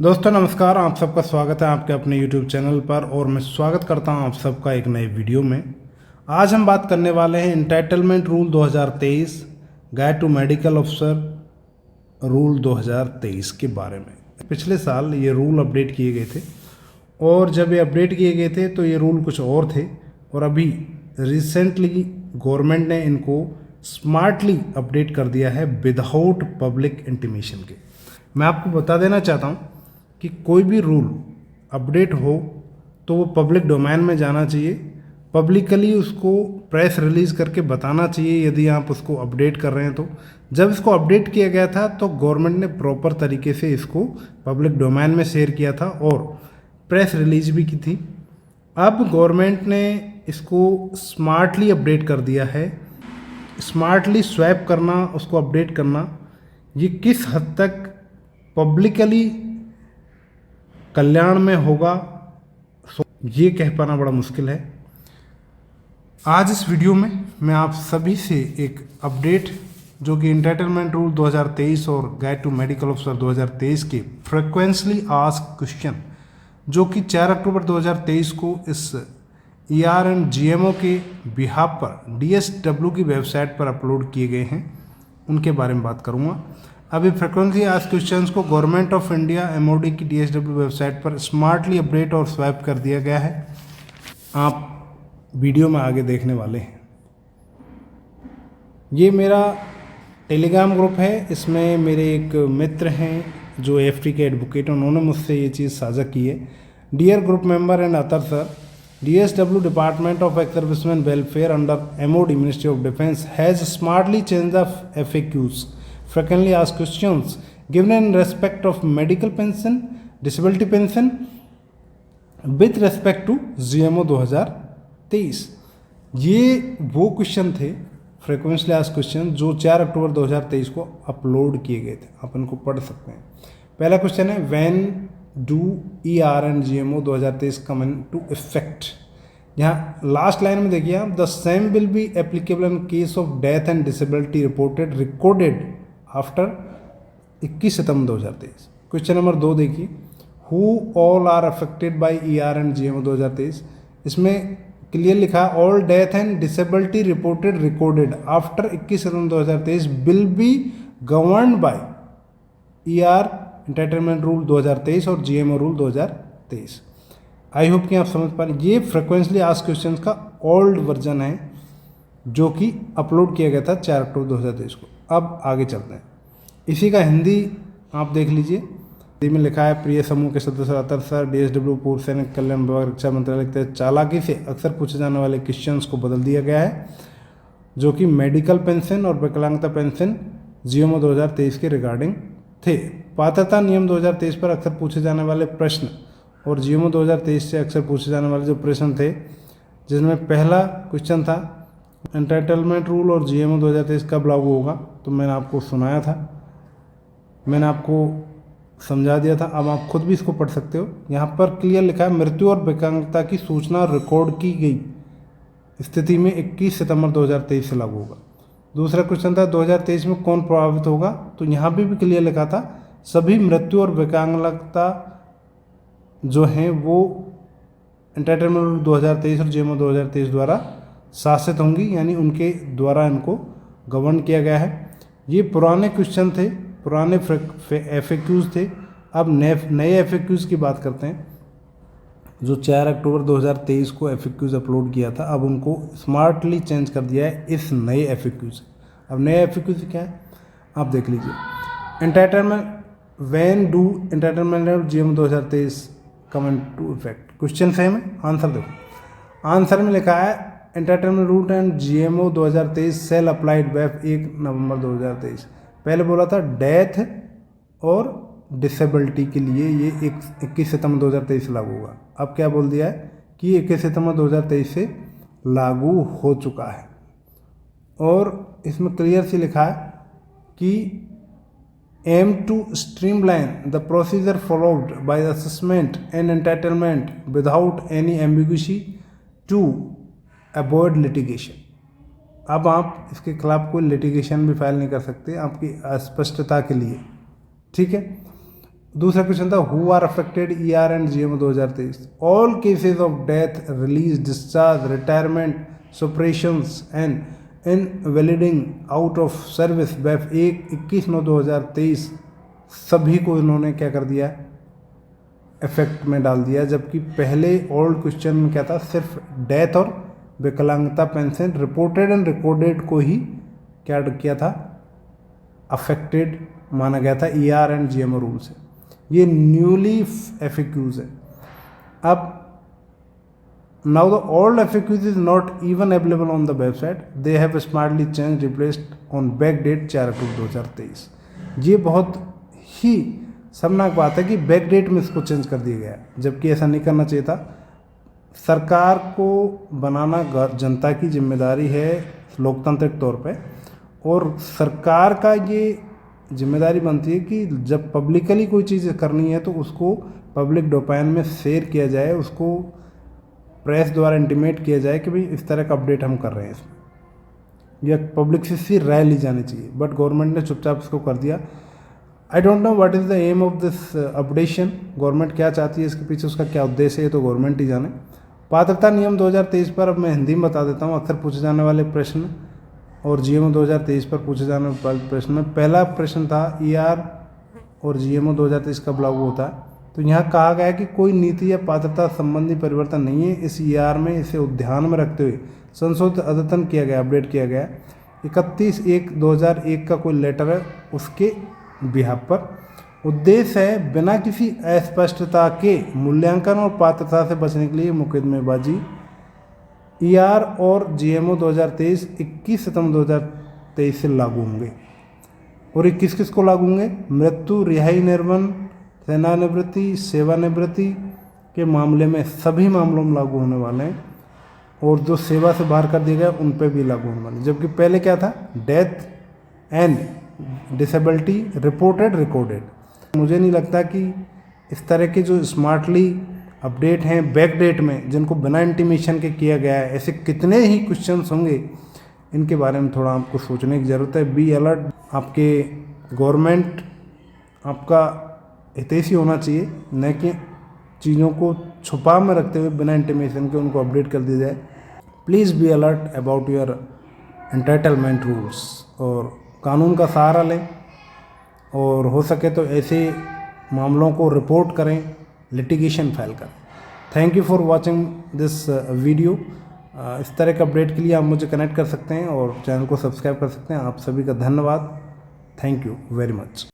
दोस्तों नमस्कार, आप सबका स्वागत है आपके अपने YouTube चैनल पर और मैं स्वागत करता हूं आप सबका एक नए वीडियो में। आज हम बात करने वाले हैं entitlement rule 2023 guide to medical अफसर रूल 2023 के बारे में। पिछले साल ये रूल अपडेट किए गए थे और जब ये अपडेट किए गए थे तो ये रूल कुछ और थे और अभी रिसेंटली गवर्नमेंट ने इनको स्मार्टली अपडेट कर दिया है विदाउट पब्लिक इंटीमेशन के। मैं आपको बता देना चाहता हूँ कि कोई भी रूल अपडेट हो तो वो पब्लिक डोमेन में जाना चाहिए, पब्लिकली उसको प्रेस रिलीज़ करके बताना चाहिए यदि आप उसको अपडेट कर रहे हैं। तो जब इसको अपडेट किया गया था तो गवर्नमेंट ने प्रॉपर तरीके से इसको पब्लिक डोमेन में शेयर किया था और प्रेस रिलीज भी की थी। अब गवर्नमेंट ने इसको स्मार्टली अपडेट कर दिया है। स्मार्टली स्वैप करना, उसको अपडेट करना, ये किस हद तक पब्लिकली कल्याण में होगा ये कह पाना बड़ा मुश्किल है। आज इस वीडियो में मैं आप सभी से एक अपडेट जो कि इंटाइटलमेंट रूल 2023 और गाइड टू मेडिकल अफसर 2023 के फ्रिक्वेंटली आस्क्ड क्वेश्चन जो कि 4 अक्टूबर 2023 को इस ER एंड GMO के बिहाफ पर DSW की वेबसाइट पर अपलोड किए गए हैं उनके बारे में बात करूंगा। अभी फ्रिक्वेंटली आस्क्ड क्वेश्चंस को गवर्नमेंट ऑफ इंडिया MOD की DSW वेबसाइट पर स्मार्टली अपडेट और स्वैप कर दिया गया है। आप वीडियो में आगे देखने वाले हैं। ये मेरा टेलीग्राम ग्रुप है, इसमें मेरे एक मित्र हैं जो AFT के एडवोकेट, उन्होंने मुझसे ये चीज़ साझा की है। Dear group member and other sir, DSW department of ex serviceman welfare under MOD ministry of defence has smartly change the FAQs frequently asked questions given in respect of medical pension, disability pension with respect to GMO 2023। ये वो question थे frequently asked question जो 4 अक्टूबर 2023 को upload किए गए थे। आप इनको पढ़ सकते हैं। पहला क्वेश्चन है when do ER and GMO 2023 come in to effect. यहाँ लास्ट लाइन में देखिए आप, the same will be applicable in case of death and disability recorded after 21 सितंबर 2023। क्वेश्चन नंबर 2 देखिए, who all are affected by ER and GMO 2023। इसमें clear लिखा है all death and disability recorded after 21 सितंबर 2023 will be governed by ER entitlement rule 2023 और GMO rule 2023। I hope कि आप समझ पा रहे। ये फ्रिक्वेंटली आस्क्ड क्वेश्चन का ओल्ड वर्जन है जो कि अपलोड किया गया था 4 अक्टूबर 2023 को। अब आगे चलते हैं। इसी का हिंदी आप देख लीजिए। हिंदी में लिखा है, प्रिय समूह के सदस्य अतर सर, DSW पूर्व सैनिक कल्याण विभाग रक्षा मंत्रालय के तहत चालाकी से अक्सर पूछे जाने वाले क्वेश्चंस को बदल दिया गया है जो कि मेडिकल पेंशन और विकलांगता पेंशन GMO 2023 के रिगार्डिंग थे। पात्रता नियम 2023 पर अक्सर पूछे जाने वाले प्रश्न और GMO 2023 से अक्सर पूछे जाने वाले जो प्रश्न थे, जिसमें पहला क्वेश्चन था एंटाइटलमेंट रूल और GMO 2023 कब लागू होगा, तो मैंने आपको सुनाया था, मैंने आपको समझा दिया था। अब आप खुद भी इसको पढ़ सकते हो। यहाँ पर क्लियर लिखा है मृत्यु और विकलांगता की सूचना रिकॉर्ड की गई स्थिति में 21 सितंबर 2023 से लागू होगा। दूसरा क्वेश्चन था 2023 में कौन प्रभावित होगा, तो यहाँ भी क्लियर लिखा था सभी मृत्यु और विकलांगता जो हैं वो एंटाइटलमेंट रूल 2023 और GMO 2023 द्वारा शासित होंगी, यानी उनके द्वारा इनको गवर्न किया गया है। ये पुराने क्वेश्चन थे, पुराने FAQs थे। अब नए FAQs की बात करते हैं जो 4 अक्टूबर 2023 को FAQs अपलोड किया था। अब उनको स्मार्टली चेंज कर दिया है इस नए FAQ से। अब नए FAQ क्या है आप देख लीजिए। Entitlement when do entitlement GMO 2023 come in to effect. Question same है, आंसर देखो। आंसर में लिखा है entitlement rule and GMO 2023 shall applied web 1 नवंबर 2023। पहले बोला था डेथ और डिसेबिलिटी के लिए ये 21 सितंबर 2023 से लागू होगा। अब क्या बोल दिया है कि 21 सितंबर 2023 से लागू हो चुका है और इसमें क्लियर से लिखा है कि aim to streamline the procedure followed by assessment and entitlement without any ambiguity to avoid litigation. अब आप इसके खिलाफ कोई लिटिगेशन भी फाइल नहीं कर सकते आपकी अस्पष्टता के लिए, ठीक है। दूसरा क्वेश्चन था who are affected ER and GMO 2023। All cases of death, release, discharge, retirement, superannuations and invaliding out of service BEF 21/9/2023 सभी को इन्होंने क्या कर दिया, इफेक्ट में डाल दिया। जबकि पहले ओल्ड क्वेश्चन में क्या था, सिर्फ डेथ और विकलांगता पेंशन रिपोर्टेड एंड रिकॉर्डेड को ही क्या किया था, अफेक्टेड माना गया था ER एंड GMO रूल से। ये न्यूली FAQs है। अब now the old FAQs is not even available on the website, they have smartly change replaced on back date 4 अक्टूबर 2023। ये बहुत ही शर्मनाक बात है कि बैक डेट में इसको चेंज कर दिया गया, जबकि ऐसा नहीं करना चाहिए था। सरकार को बनाना जनता की जिम्मेदारी है लोकतांत्रिक तौर पे, और सरकार का ये जिम्मेदारी बनती है कि जब पब्लिकली कोई चीज़ करनी है तो उसको पब्लिक डोमेन में शेयर किया जाए, उसको प्रेस द्वारा इंटीमेट किया जाए कि भाई इस तरह का अपडेट हम कर रहे हैं इसमें, या पब्लिक से इसकी राय ली जानी चाहिए। बट गवर्नमेंट ने चुपचाप इसको कर दिया। I don't know what is the aim of this updation. Government क्या चाहती है, इसके पीछे उसका क्या उद्देश्य है, तो गवर्नमेंट ही जाने। पात्रता नियम 2023 पर अब मैं हिंदी में बता देता हूँ, अक्सर पूछे जाने वाले प्रश्न और GMO 2023 पर पूछे जाने वाले प्रश्न में पहला प्रश्न था ER और GMO 2023 कब लागू होता है। तो यहाँ कहा गया है कि कोई नीति या पात्रता संबंधी परिवर्तन नहीं है इस ER में, इसे ध्यान में रखते हुए संशोधित अद्यतन किया गया, अपडेट किया गया। 31/1/2001 का कोई लेटर है, उसके बिहाफ पर। उद्देश्य है बिना किसी अस्पष्टता के मूल्यांकन और पात्रता से बचने के लिए मुकदमेबाजी। ER और GMO 2023 21 सितंबर 2023 से लागू होंगे। और ये किस किस को लागू होंगे, मृत्यु, रिहाई, निर्वन, सेवानिवृत्ति, सेवानिवृत्ति के मामले में सभी मामलों में लागू होने वाले हैं, और जो सेवा से बाहर कर दिए गए उन पे भी लागू होने वाले। जबकि पहले क्या था, death and disability reported recorded. मुझे नहीं लगता कि इस तरह के जो स्मार्टली अपडेट हैं बैक डेट में, जिनको बिना इंटीमेशन के किया गया है, ऐसे कितने ही क्वेश्चंस होंगे, इनके बारे में थोड़ा आपको सोचने की ज़रूरत है। Be alert. आपके गवर्नमेंट आपका हितैषी होना चाहिए, न कि चीज़ों को छुपा में रखते हुए बिना इंटीमेशन के उनको अपडेट कर दिया जाए। Please be alert about your entitlement rules, और कानून का सहारा लें, और हो सके तो ऐसे मामलों को रिपोर्ट करें, लिटिगेशन फाइल करें। Thank you for watching this video. इस तरह के अपडेट के लिए आप मुझे कनेक्ट कर सकते हैं और चैनल को सब्सक्राइब कर सकते हैं। आप सभी का धन्यवाद। Thank you very much.